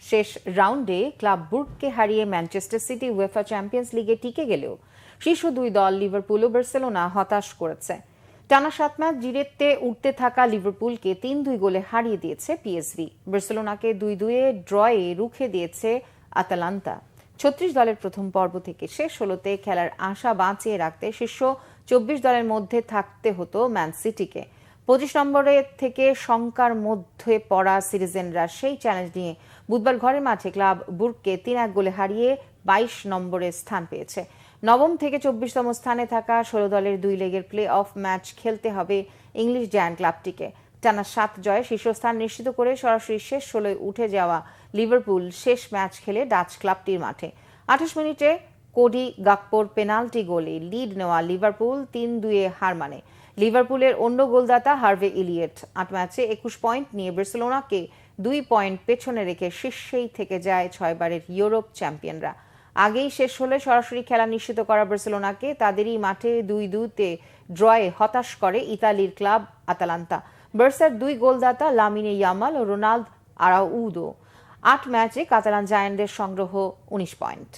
শেষ রাউন্ডে ক্লাব বুর্গকে হারিয়ে ম্যানচেস্টার সিটি উয়েফা চ্যাম্পিয়ন্স লিগে টিকে গেলেও শীর্ষ দুই দল লিভারপুল ও বার্সেলোনা হতাশ করেছে। টানা 7 ম্যাচ জিরেতে উঠতে থাকা লিভারপুলকে 3-2 গোলে হারিয়ে দিয়েছে পিএসভি। বার্সেলোনাকে 2-2 ড্রয়ে রুখে দিয়েছে আতালান্তা। 36 দলের প্রথম পর্ব থেকে শেষ 16তে খেলার আশা বাঁচিয়ে রাখতে শীর্ষ 24 দলের মধ্যে থাকতে হতো ম্যান সিটিকে। 25 নম্বরে থেকে শঙ্কার মধ্যে পড়া সিটিজেনরা সেই চ্যালেঞ্জ নিয়ে বুধবার ঘরের মাঠে ক্লাব বুর্গকে 3-1 গোলে হারিয়ে 22 নম্বরে স্থান পেয়েছে। নবম থেকে 24তম স্থানে থাকা 16 দলের 2 লেগের প্লে অফ ম্যাচ খেলতে হবে ইংলিশ জায়ান্ট ক্লাবটিকে। টানা 7 জয়ে শীর্ষস্থান নিশ্চিত করে সরাসরি শেষ 16 উঠে যাওয়া লিভারপুল শেষ ম্যাচ খেলে ডাচ ক্লাবটির মাঠে। 28 মিনিটে কোডি গাকপোর পেনাল্টি গোলে লিড নেওয়া লিভারপুল 3-2 হার মানে। লিভারপুলের অন্য গোলদাতা হার্ভে ইলিয়েট 8 ম্যাচে 21 পয়েন্ট নিয়ে বার্সেলোনাকে 2 পয়েন্ট পেছনে রেখে শীর্ষেই থেকে যায় 6 বারের ইউরোপ চ্যাম্পিয়নরা। আগেই শেষ হলে সরাসরি খেলা নিশ্চিত করা বার্সেলোনাকে তাদেরই মাঠে 2-2 ড্রয়ে হতাশ করে ইতালির ক্লাব আতালান্তা। বার্সার 2 গোলদাতা লামিনে ইয়ামাল ও রোনাল্ড আরাউদো। 8 ম্যাচে কাতালান জায়ান্টদের সংগ্রহ 19 পয়েন্ট।